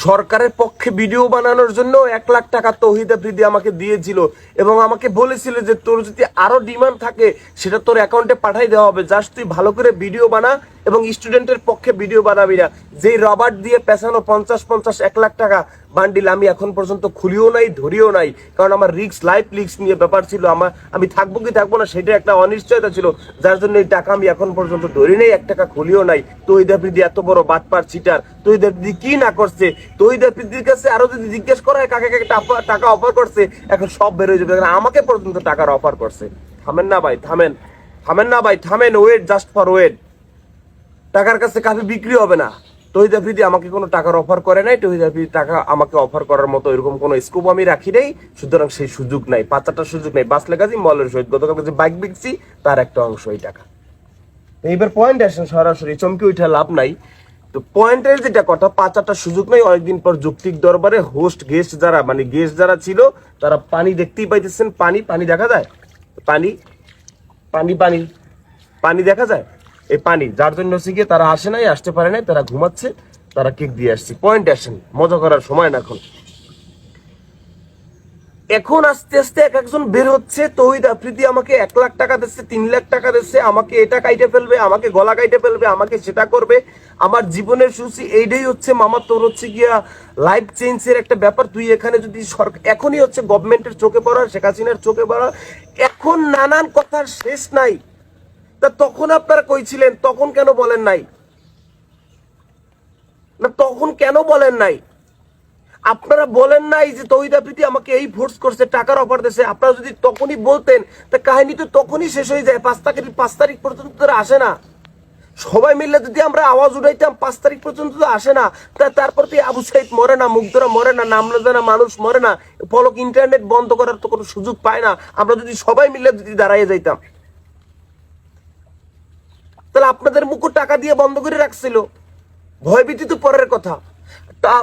সরকারের পক্ষে ভিডিও বানানোর জন্য 1 লাখ টাকা তৌহিদ আফ্রিদি আমাকে দিয়েছিল এবং আমাকে বলেছিল যে তোর যদি আরো ডিমান্ড থাকে সেটা তোর অ্যাকাউন্টে পাঠাই দেওয়া হবে, জাস্ট তুই ভালো করে ভিডিও বানা এবং স্টুডেন্টের পক্ষে ভিডিও বানাবি না। যেই রবার্ট দিয়ে পেছানো 50 1 লাখ টাকা বান্ডিল আমি এখন পর্যন্ত খুলিও নাই, ধরিও নাই, কারণ আমার লাইফ রিস্ক নিয়ে ব্যাপার ছিল। আমি থাকবো কি থাকবো না সেটা একটা অনিশ্চয়তা ছিল, যার জন্য এই টাকা আমি এখন পর্যন্ত ধরি নেই, 1 টাকা খুলিও নাই। তৌহিদ আফ্রিদি এত বড় বাটপার চিটার, তৌহিদ আফ্রিদি কি না করছে? তৌহিদ আফ্রিদির কাছে আরো যদি জিজ্ঞেস করা হয় কাকে কাকে টাকা অফার করছে, এখন সব বের হয়ে যাবে। আমাকে পর্যন্ত টাকার অফার করছে। থামেন না ভাই, থামেন না ভাই, থামেন। Wait, just for wait. টাকার কাছে কাফি বিক্রি হবে না। তৌহিদ আফ্রিদি আমাকে কোনো টাকার অফার করে নাই, তৌহিদ আফ্রিদি টাকা আমাকে অফার করার মতো এরকম কোনো স্কোপ আমি রাখি নাই, সুতরাং সেই সুযোগ নাই, 5-4টার সুযোগ নাই। বাস লেগাছি মলের সহিত গতকালকে যে বাইক বিকছি তার একটা অংশ এই টাকা। এইবার পয়েন্ট আসেন, সরাসরি চমকে উঠে লাভ নাই। তো পয়েন্টের যেটা কথা, 5-4টার সুযোগ নাই। অনেকদিন পর যৌক্তিক দরবারে হোস্ট গেস্ট যারা মানে গেস্ট যারা ছিল তারা পানি দেখতেই পাইতেছেন। পানি দেখা যায়, পানি পানি পানি পানি দেখা যায়। এই পানি যার জন্য হচ্ছে গিয়ে তারা আসে নাই, আসতে পারে নাই, তারা ঘুমাচ্ছে, তারা কেক দিয়ে আসছে। পয়েন্ট আসেন, মজা করার সময় না এখন। এখন আস্তে আস্তে এক একজন বের হচ্ছে। তৌহিদ আফ্রিদি আমাকে 1 লাখ টাকা দিচ্ছে, 3 লাখ টাকা দিচ্ছে, আমাকে এটা কাইটে ফেলবে, আমাকে গলা কাইটে ফেলবে, আমাকে সেটা করবে। আমার জীবনের সূচি এইটাই হচ্ছে মামা, তোর হচ্ছে গিয়া লাইফ চেঞ্জের একটা ব্যাপার। তুই এখানে যদি সরকার এখনই হচ্ছে গভর্নমেন্টের চোখে পড়া, শেখ হাসিনার চোখে পড়া, এখন নানান কথার শেষ নাই। তা তখন আপনারা কইছিলেন, তখন কেন বলেন নাই? না তখন কেন বলেন নাই? আপনারা বলেন নাই যে তৌহিদ আফ্রিদি আমাকে এই ফোর্স করছে, টাকার অফার দিয়েছে। আপনারা যদি তখনই বলতেন তা কাহিনী তো তখনই শেষ হয়ে যায়। 5 তারিখ পর্যন্ত তারা আসে না। সবাই মিলে যদি আমরা আওয়াজ উঠাইতাম 5 তারিখ পর্যন্ত তো আসে না। তারপর তো আবু সাইদ মরে না, মুগ্ধরা মরে না, নাম না জানা মানুষ মরে না, ফলক ইন্টারনেট বন্ধ করার তো কোনো সুযোগ পায় না। আমরা যদি সবাই মিলে যদি দাঁড়াইয়ে যাইতাম, তাহলে আপনাদের মুখ টাকা দিয়ে বন্ধ করে রাখছিল। ভয়ভীতি তো পরের কথা। তা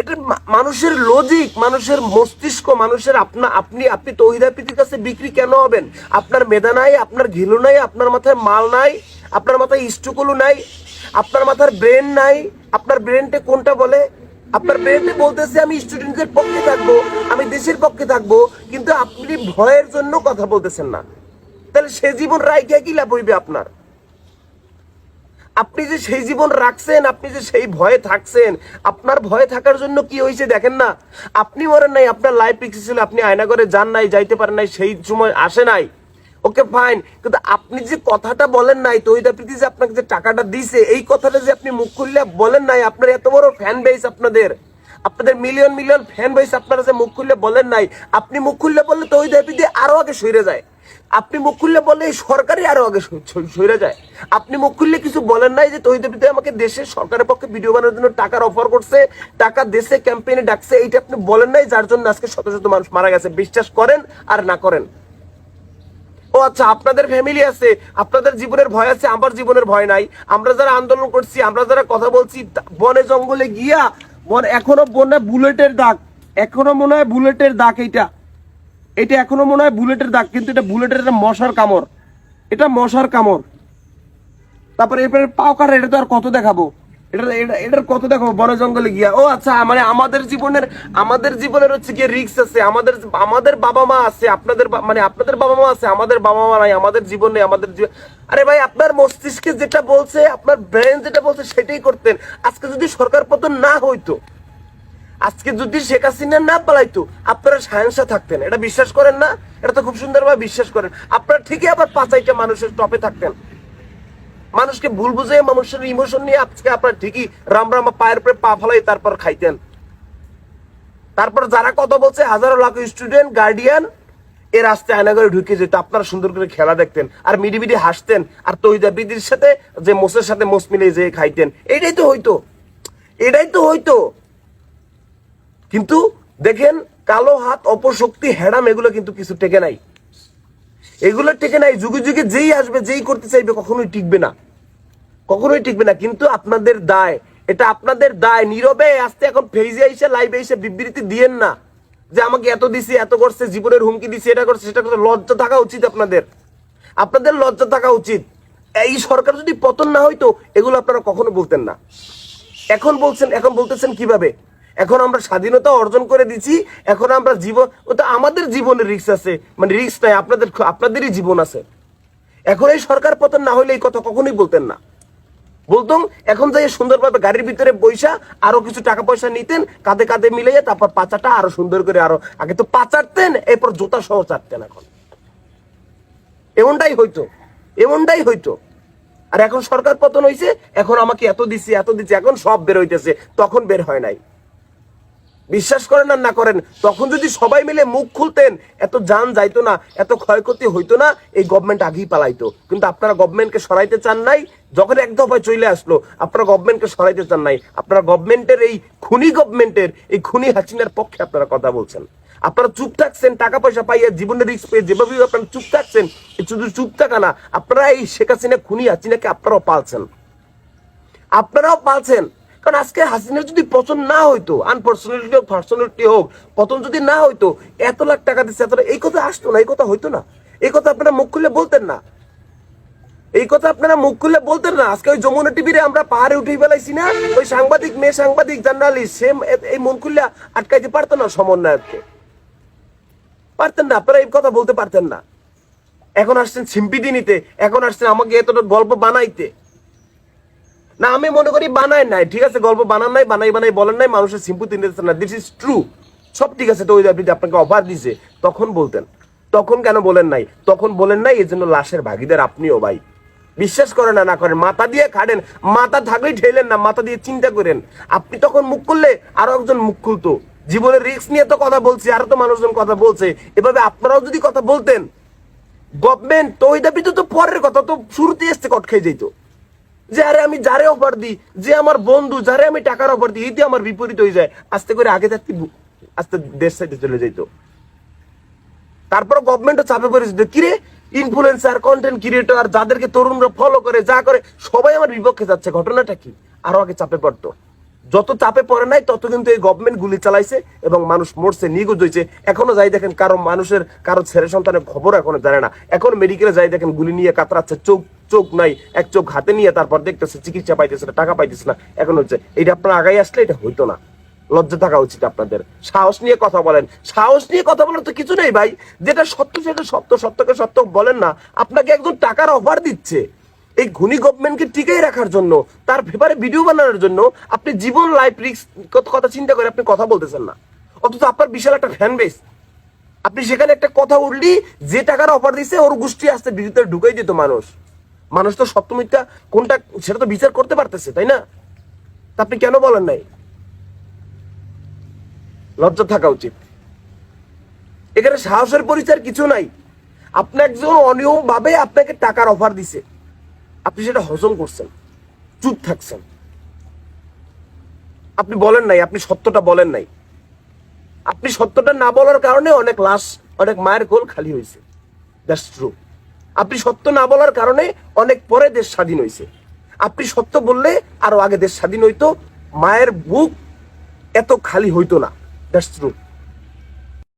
এটা মানুষের লজিক, মানুষের মস্তিষ্ক, মানুষের আপনি তৌহিদ আফ্রিদির কাছে বিক্রি কেন হবেন? আপনার মেধা নাই, আপনার ঘিলু নাই, আপনার মাথায় মাল নাই, আপনার মাথায় স্টুকুলু নাই, আপনার মাথার ব্রেন নাই। আপনার ব্রেনটা কোনটা বলে? আপনার ব্রেনটা বলতেছে আমি স্টুডেন্টদের পক্ষে থাকবো, আমি দেশের পক্ষে থাকবো, কিন্তু আপনি ভয়ের জন্য কথা বলতেছেন না। তাহলে সে জীবন রাইখা কি লাভ হইবে আপনার? আপনি যে সেই জীবন রাখছেন, আপনি যে সেই ভয়ে থাকছেন, আপনার ভয়ে থাকার জন্য কি হয়েছে দেখেন না। আপনি মরেন নাই, আপনার লাইফ রিস্ক ছিল, আপনি আয়না করে যান নাই, যাইতে পারেন নাই, সেই সময় আসে নাই, ওকে ফাইন। কিন্তু আপনি যে কথাটা বলেন নাই, তৌহিদ আফ্রিদি যে আপনাকে যে টাকাটা দিছে, এই কথাটা যে আপনি মুখ খুললে বলেন নাই, আপনার এত বড় ফ্যান বেস, আপনাদের মিলিয়ন মিলিয়ন ফ্যান বেস, আপনারা যে মুখ খুললে বলেন নাই। আপনি মুখ খুললে বললে তৌহিদ আফ্রিদি আরো আগে সরে যায়। আপনি মুখ খুললে বললে এই সরকারই আরো আগে সরে যায়। আপনি মুখ খুললে কিছু বলেন নাই যে তৌহিদ আফ্রিদি আমাকে দেশের সরকারের পক্ষে ভিডিও বানানোর জন্য টাকার অফার করছে, টাকা দেশে ক্যাম্পেইনে ডাকছে, এইটা আপনি বলেন নাই, যার জন্য আজকে শত শত মানুষ মারা গেছে। বিশ্বাস করেন আর না করেন। ও আচ্ছা, আপনাদের ফ্যামিলি আছে, আপনাদের জীবনের ভয় আছে, আমার জীবনের ভয় নাই। আমরা যারা আন্দোলন করছি, আমরা যারা কথা বলছি বনে জঙ্গলে গিয়া, এখনো বনে বুলেটের দাগ, এখনো মনে হয় বুলেটের দাগ। এটা এখনো মনে হয় বুলেটের দাগ, কিন্তু এটা বুলেটের মশার কামড়, এটা মশার কামড়। তারপরে এরপরে পাও কাটা, এটা তো আর কত দেখাবো, এটার কত দেখাবো বনে জঙ্গলে গিয়া। ও আচ্ছা, মানে আমাদের জীবনের হচ্ছে গিয়ে রিস্ক আছে, আমাদের বাবা মা আছে, আপনাদের বাবা মা আছে, আমাদের বাবা মা নাই, আমাদের জীবন নেই, আমাদের জীবন। আরে ভাই, আপনার মস্তিষ্কে যেটা বলছে, আপনার ব্রেন যেটা বলছে সেটাই করতেন। আজকে যদি সরকার পতন না হইতো, আজকে যদি শেখ হাসিনা না পালাইতো, আপনারা সাহেন্সা থাকতেন। এটা বিশ্বাস করেন না? এটা তো খুব সুন্দরভাবে বিশ্বাস করেন। আপনারা ঠিকই আবার 5-8টা মানুষের টপে থাকতেন, মানুষকে ভুল বুঝে, মানুষের ইমোশন নিয়ে আজকে আপনারা ঠিকই রামরামা পায়ের উপরে পা ফেলাই তারপর খাইতেন। তারপর যারা কথা বলছে, হাজারো লাখ স্টুডেন্ট, গার্ডিয়ান, এর রাস্তায় আয়না করে ঢুকে যেত, আপনারা সুন্দর করে খেলা দেখতেন আর মিডি মিডি হাসতেন, আর তৌহিদ আফ্রিদির সাথে যে মোসের সাথে মোস মিলে যে খাইতেন। এটাই তো হইতো। কিন্তু দেখেন, কালো হাত, অপশক্তি, হেডাম, এগুলো কিন্তু কিছু টেকে নাই। এগুলো টেকে নাই। যুগে যুগে যেই আসবে, যেই করতে চাইবে, কখনোই টিকবে না। কিন্তু আপনাদের দায়, এটা আপনাদের দায়। নীরবে আস্তে এখন ফেজে এসে, লাইভে এসে বিবৃতি দিয়েন না যে আমাকে এত দিছি, এত করছে, জীবনের হুমকি দিছি, এটা করছে, সেটা করছে। লজ্জা থাকা উচিত আপনাদের লজ্জা থাকা উচিত। এই সরকার যদি পতন না হইতো, এগুলো আপনারা কখনো বলতেন না। এখন বলতেছেন কিভাবে? এখন আমরা স্বাধীনতা অর্জন করে দিচ্ছি, এখন আমরা জীবন, ওটা আমাদের জীবনের রিস্ক আছে, মানে রিস্ক নাই, আপনাদেরই জীবন আছে। এখন এই সরকার পতন না হলে এই কথা কখনোই বলতেন না। বলতাম এখন যাই সুন্দরভাবে গাড়ির ভিতরে বৈশা আরো কিছু টাকা পয়সা নিতেন, কাঁধে কাঁধে মিলাইয়া, তারপর পাচাটা আরো সুন্দর করে, আরো আগে তো পা চাটতেন, এরপর জুতা সহ চাটতেন। এখন এমনটাই হইতো। আর এখন সরকার পতন হয়েছে, এখন আমাকে এত দিচ্ছে, এখন সব বের হইতেছে, তখন বের হয় নাই। বিশ্বাস করেন আর না করেন, তখন যদি সবাই মিলে মুখ খুলতেন, এত জান যাইতো না, এত ক্ষয়ক্ষতি হইতো না, এই গভর্নমেন্ট আগেই পালাইতো। কিন্তু আপনারা গভর্নমেন্টকে সরাইতে চান নাই। যখন এক দফায় চলে আসলো, আপনারা গভর্নমেন্টকে সরাইতে চান নাই। আপনারা গভর্নমেন্টের এই খুনি হাসিনার পক্ষে আপনারা কথা বলছেন। আপনারা চুপ থাকছেন, টাকা পয়সা পাইয়া, জীবনের রিস্ক পেয়ে, যেভাবে আপনারা চুপ থাকছেন, শুধু চুপ থাকা না, আপনারা এই শেখ হাসিনা, খুনি হাসিনাকে আপনারাও পালছেন। কারণ আজকে হাসিনার যদি পছন্দ না হইতো, আনপার্সোনালিটি হোক, পার্সোনালিটি হোক, পতন যদি না হইতো, এত লাখ টাকা দিচ্ছে, এই কথা আসতো না, এই কথা হইতো না। এই কথা আপনারা মুখ খুলে বলতেন না। আজকে ওই যমুনা টিভিতে আমরা পাহাড়ে উঠেই ফেলাইছি না, ওই মেয়ে সাংবাদিক জার্নালিস্ট, সে এই মন খুলে আটকাইতে পারতো না সমন্বয়ককে, পারতেন না। আপনারা এই কথা বলতে পারতেন না। এখন আসছেন সিম্পিতি নিতে, এখন আসছেন আমাকে এতটা গল্প বানাইতে। না, আমি মনে করি বানায় নাই, ঠিক আছে, গল্প বানান নাই, বানাই বলেন নাই, মানুষের সিম্পতি নিতেছেন না, দিস ইজ ট্রু, সব ঠিক আছে। তো ওই আপনাকে অফার দিছে, তখন বলতেন। তখন কেন বলেন নাই? তখন বলেন নাই, এই জন্য লাশের ভাগিদার আপনিও ভাই। বিশ্বাস করেন না করেন, মাথা দিয়ে খাড়েন, মাথা থাকলেই ঠেলেন না, মাথা দিয়ে চিন্তা করেন। আপনি তখন মুখ খুললে আরো একজন মুখ খুলতো। জীবনের রিস্ক নিয়ে তো কথা বলছি, আরো তো মানুষজন কথা বলছে, এভাবে আপনারাও যদি কথা বলতেন, গভর্নমেন্ট তো ওই দাবি তো পরের কথা, তো শুরুতে এসছে কট খেয়ে যেত। যে আরে আমি যারে অফার দিই, যে আমার বন্ধু, যারে আমি টাকার অফার দিই, এতে আমার বিপরীত হয়ে যায়, আস্তে করে আগে থাকতে আস্তে দেশ সাইডে চলে যাইতো। তারপর গভর্নমেন্টও চাপে পড়ে যেত, কিরে ইনফ্লুয়েন্সার, কন্টেন্ট ক্রিয়েটর, যাদেরকে তরুণরা ফলো করে, যা করে, সবাই আমার বিপক্ষে যাচ্ছে, ঘটনাটা কি? আরো আগে চাপে পড়তো। যত চাপে পড়ে নাই, তত কিন্তু এই গভর্নমেন্ট গুলি চালাইছে এবং মানুষ মরছে, নিখোঁজ হয়েছে। এখনো যাই দেখেন, কারো ছেলে সন্তানের খবর এখনো জানে না। এখন মেডিকেলে যাই দেখেন, গুলি নিয়ে কাতরাচ্ছে, চোখ নাই, এক চোখ হাতে নিয়ে তারপর দেখতেছে চিকিৎসা পাইতেছে না, টাকা পাইতেছে না। এখন হচ্ছে এইটা, আপনার আগাই আসলে এটা হইতো না। লজ্জা থাকা উচিত আপনাদের। সাহস নিয়ে কথা বলেন। সাহস নিয়ে কথা বলার তো কিছু নেই ভাই। যেটা সত্য সেটা সত্য, সত্যকে সত্য বলেন না। আপনাকে একজন টাকার অফার দিচ্ছে এই খুনি গভর্নমেন্টকে টিকাই রাখার জন্য, তার ব্যাপারে ভিডিও বানানোর জন্য। আপনি জীবন, লাইফ রিস্ক কথা চিন্তা করে আপনি কথা বলতেছেন না, অথচ আপনার বিশাল একটা ফ্যান বেস। আপনি সেখানে একটা কথা উঠলি, যে টাকার অফার দিচ্ছে ওর গোষ্ঠী আসতে ভিতরে ঢুকাই দিত। মানুষ তো সত্য মিথ্যা কোনটা সেটা তো বিচার করতে পারতেছে, তাই না? তা আপনি কেন বলেন নাই? লজ্জা থাকা উচিত। এখানে সাহসের পরিচয় কিছু নাই। আপনি একজন অনিয়ম ভাবে আপনাকে টাকার অফার দিছে, আপনি সেটা হজম করছেন, চুপ থাকছেন, আপনি বলেন নাই, আপনি সত্যটা বলেন নাই। আপনি সত্যটা না বলার কারণে অনেক লাশ, অনেক মায়ের কোল খালি হয়েছে, দ্যাটস ট্রু। আপনি সত্য না বলার কারণে অনেক পরে দেশ স্বাধীন হয়েছে। আপনি সত্য বললে আরো আগে দেশ স্বাধীন হইতো, মায়ের বুক এত খালি হইতো না, দ্যাটস ট্রু।